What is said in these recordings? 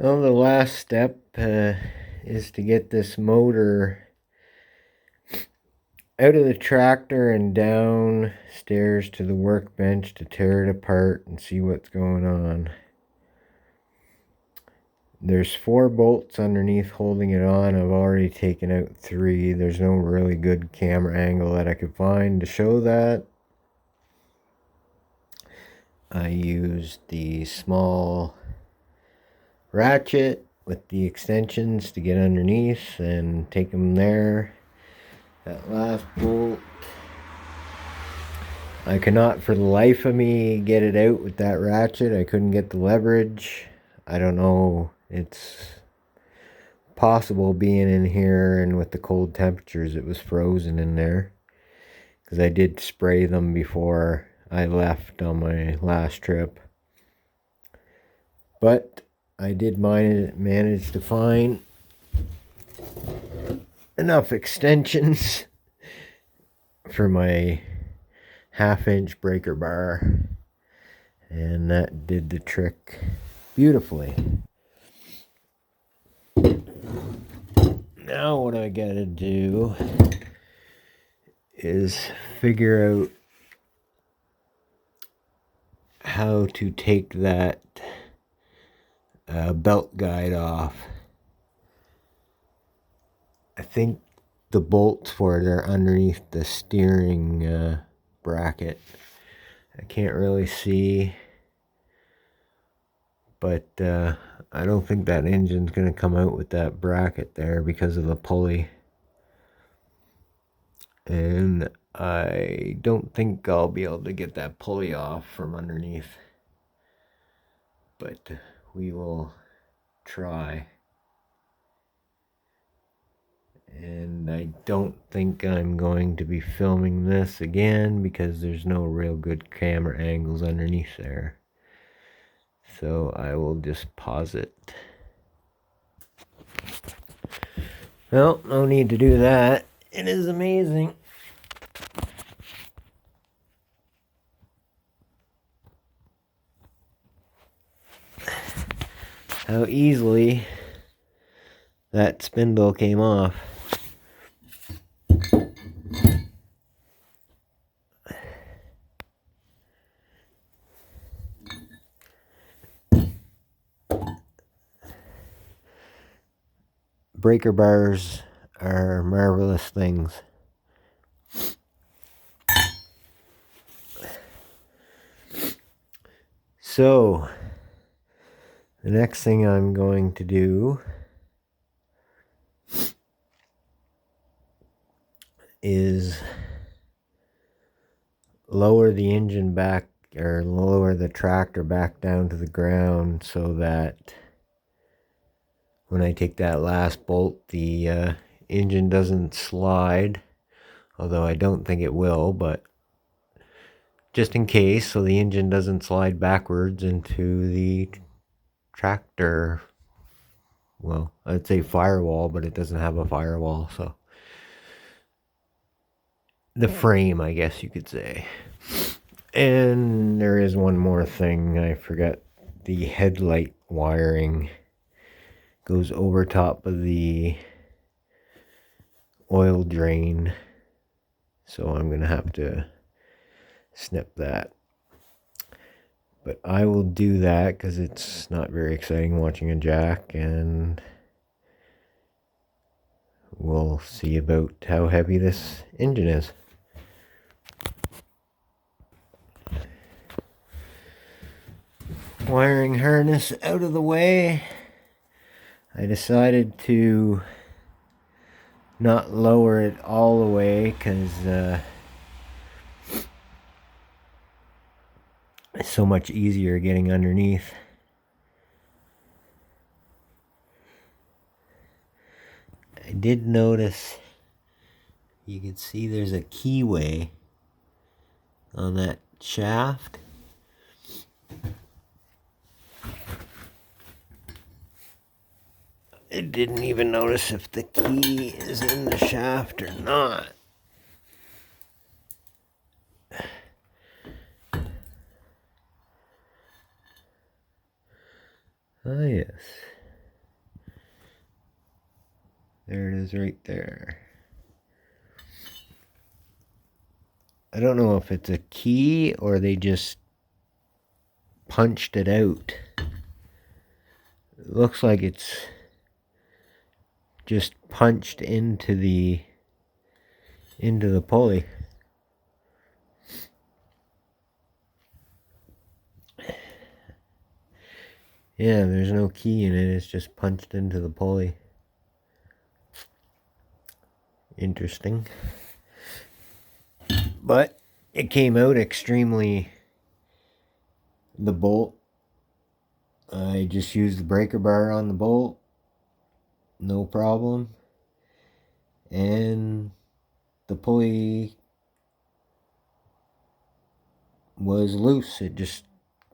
Well, the last step is to get this motor out of the tractor and downstairs to the workbench to tear it apart and see what's going on. There's 4 bolts underneath holding it on. I've already taken out 3. There's no really good camera angle that I could find to show that. I used the small ratchet with the extensions to get underneath and take them there. That last bolt, I cannot for the life of me get it out with that ratchet. I couldn't get the leverage. I don't know. It's possible being in here and with the cold temperatures it was frozen in there, because I did spray them before I left on my last trip. But I did manage to find enough extensions for my 1/2-inch breaker bar, and that did the trick beautifully. Now what I gotta do is figure out how to take that belt guide off. I think the bolts for it are underneath the steering bracket. I can't really see, but I don't think that engine's going to come out with that bracket there because of the pulley. And I don't think I'll be able to get that pulley off from underneath, but we will try. And I don't think I'm going to be filming this again because there's no real good camera angles underneath there. So I will just pause it. Well, no need to do that. It is amazing how easily that spindle came off. Breaker bars are marvelous things. So, the next thing I'm going to do is lower the engine back, or lower the tractor back down to the ground, so that when I take that last bolt, the engine doesn't slide, although I don't think it will, but just in case, so the engine doesn't slide backwards into the tractor. Well, I'd say firewall, but it doesn't have a firewall, so the frame, I guess you could say. And there is one more thing I forgot. The headlight wiring goes over top of the oil drain, so I'm gonna have to snip that. But I will do that because it's not very exciting watching a jack, and we'll see about how heavy this engine is. Wiring harness out of the way. I decided to not lower it all the way because it's so much easier getting underneath. I did notice, you can see there's a keyway on that shaft. I didn't even notice if the key is in the shaft or not. Ah, yes. There it is right there. I don't know if it's a key or they just punched it out. It looks like it's just punched into the pulley. Yeah, there's no key in it. It's just punched into the pulley. Interesting. But it came out extremely... The bolt, I just used the breaker bar on the bolt. No problem. And the pulley was loose. It just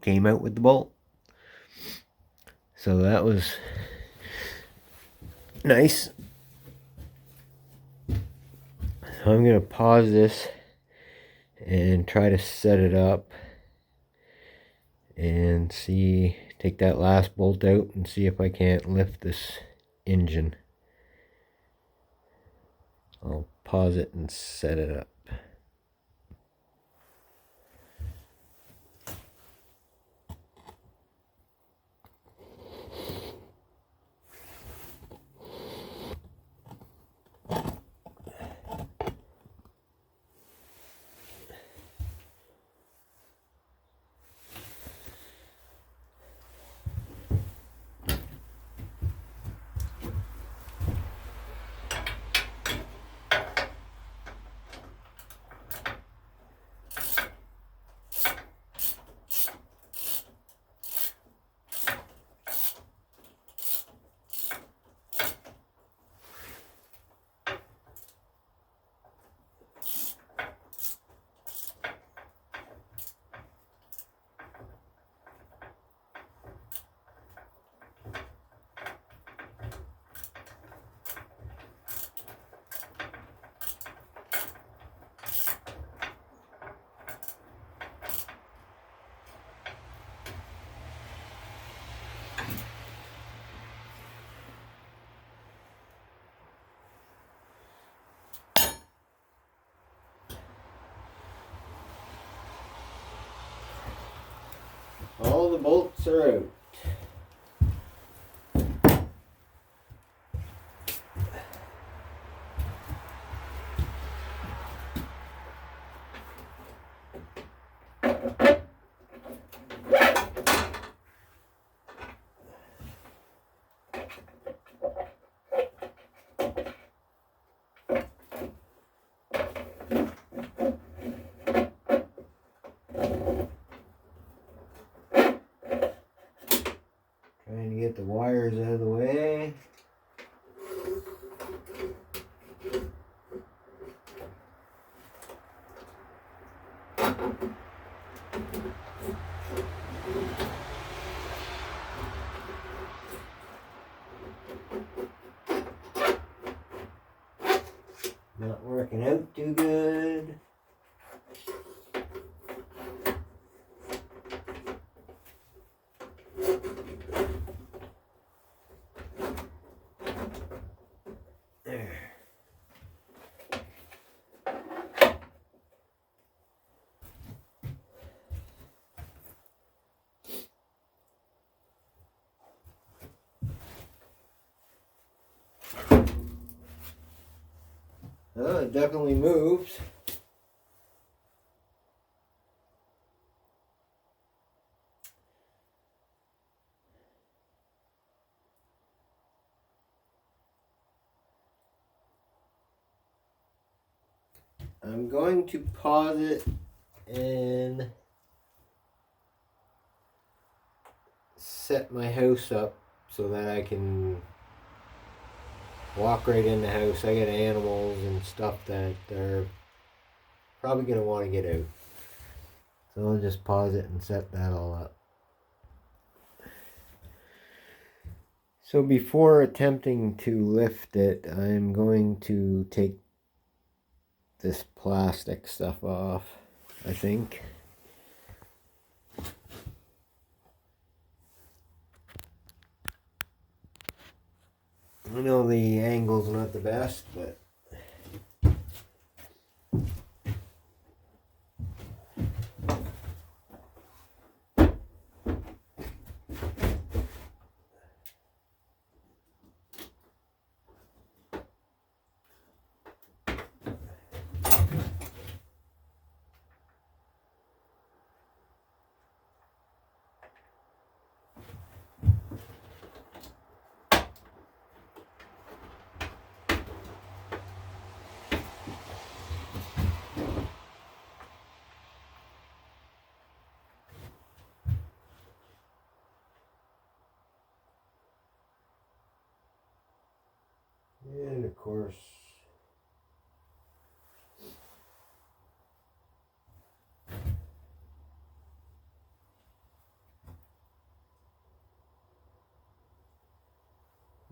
came out with the bolt. So that was nice. So I'm going to pause this and try to set it up and see, take that last bolt out and see if I can't lift this engine. I'll pause it and set it up. All the bolts are out. Trying to get the wires out of the way. Not working out too good. There. Oh, it definitely moves. I'm going to pause it and set my house up so that I can walk right in the house. I got animals and stuff that they're probably going to want to get out. So I'll just pause it and set that all up. So before attempting to lift it, I'm going to take this plastic stuff off, I think. I know the angle's not the best, but and of course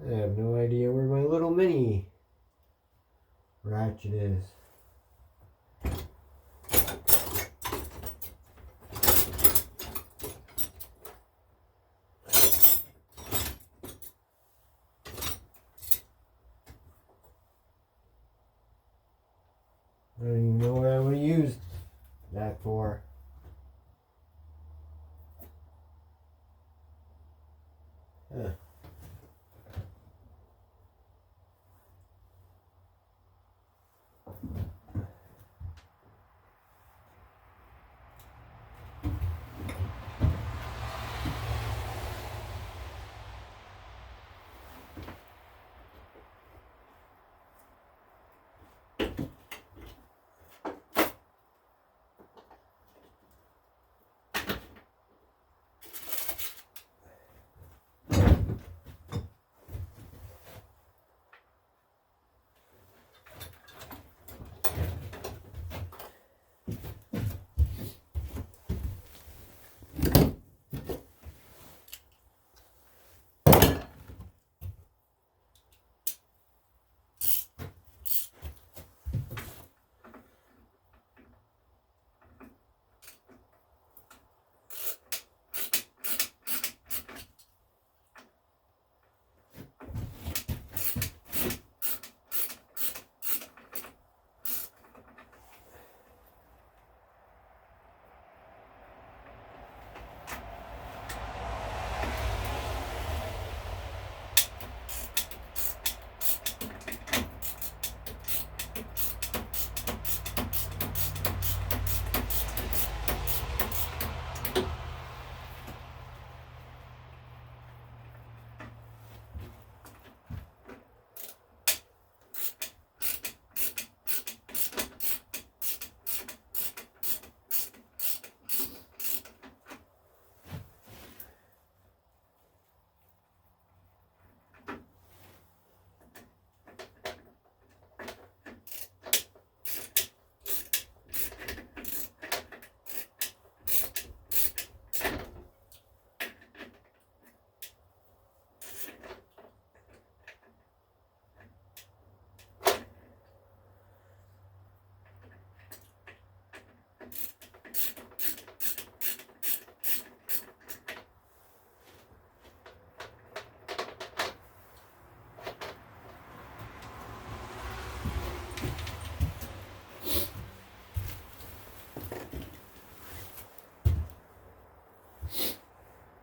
I have no idea where my little mini ratchet is. I don't even know what I would use that for. Huh.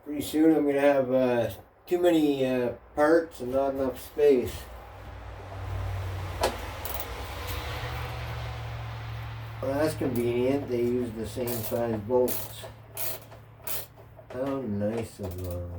Pretty soon I'm going to have too many parts and not enough space. Well, that's convenient. They use the same size bolts. How nice of them.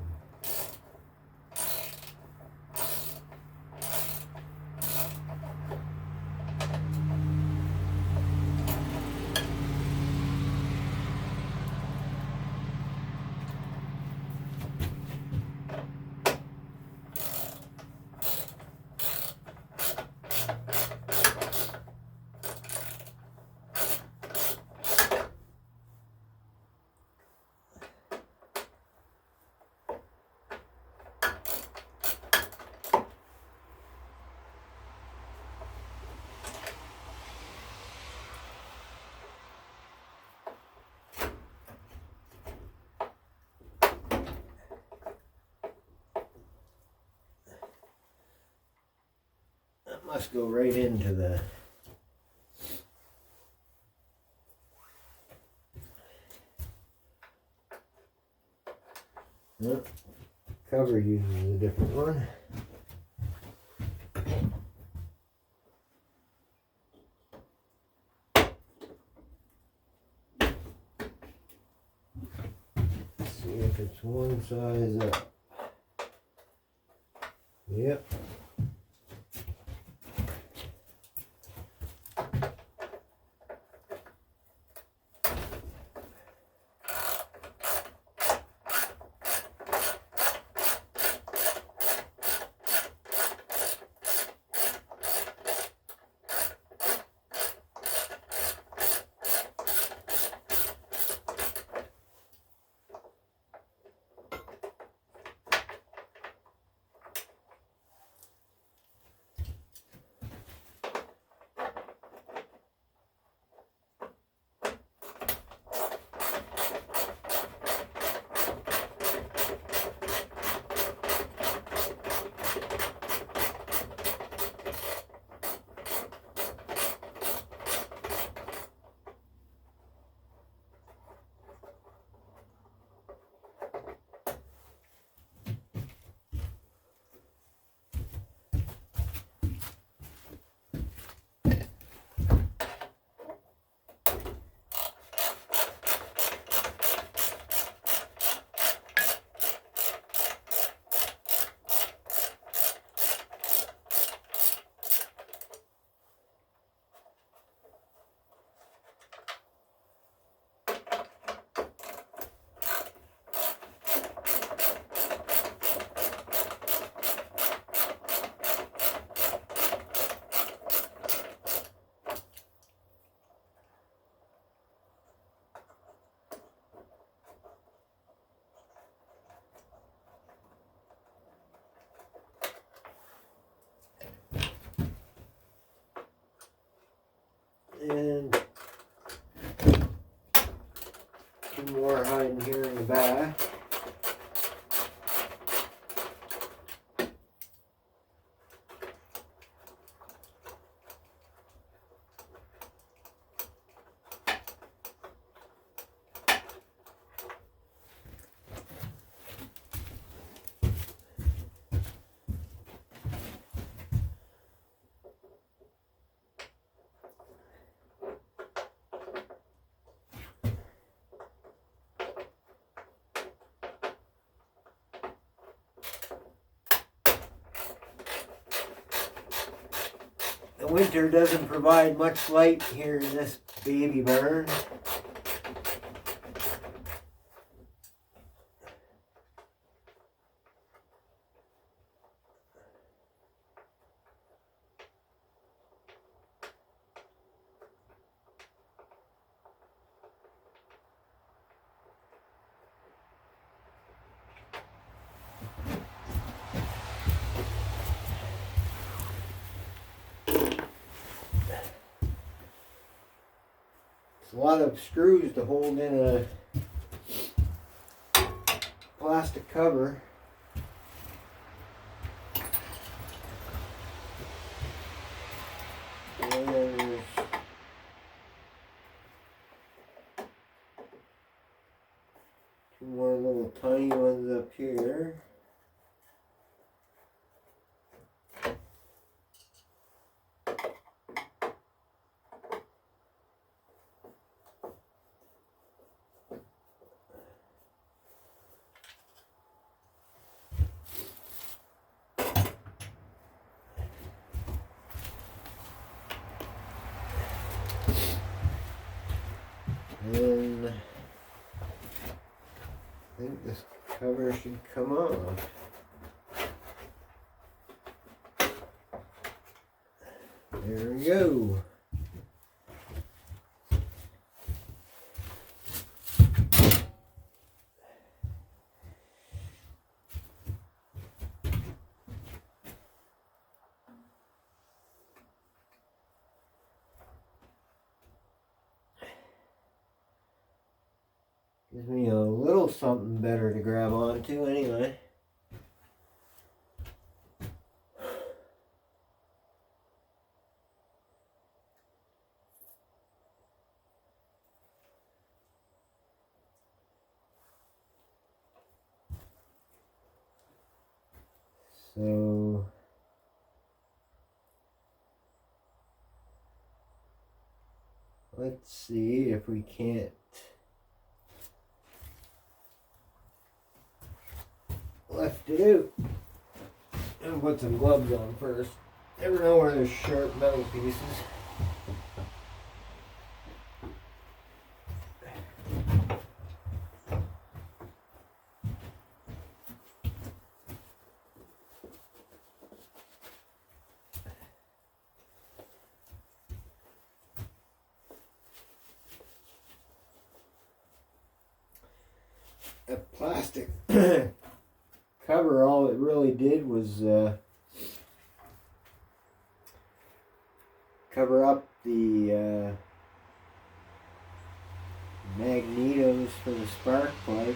must go right into the cover uses a different one. See if it's one size up. Yep. And two more hiding here in the back. The winter doesn't provide much light here in this baby barn. A lot of screws to hold in a plastic cover. And there's two more little tiny ones up here. And I think this cover should come off. There we go. Gives me a little something better to grab onto anyway. So let's see if we can't lift it out and put some gloves on first. Never know where there's sharp metal pieces. That plastic cover, all it really did was cover up the magnetos for the spark plugs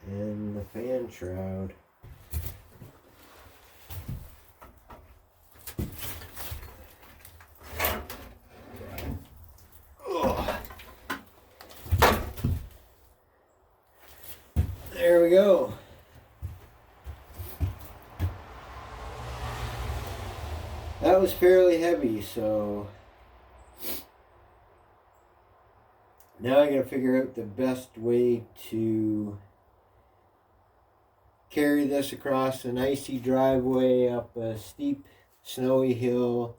and the fan shroud. There we go. That was fairly heavy, so now I gotta figure out the best way to carry this across an icy driveway, up a steep snowy hill,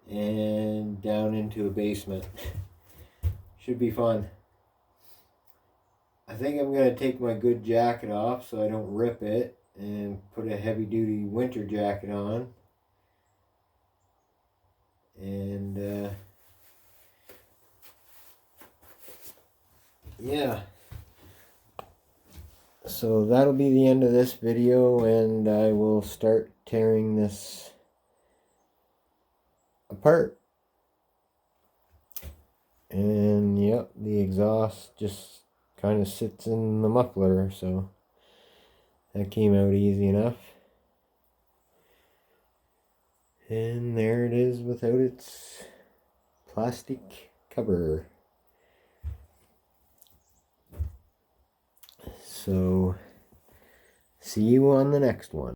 and down into a basement. Should be fun. I think I'm going to take my good jacket off so I don't rip it and put a heavy duty winter jacket on. And yeah. So that'll be the end of this video, and I will start tearing this apart. And yep, the exhaust just kind of sits in the muffler, so that came out easy enough. And there it is without its plastic cover. So see you on the next one.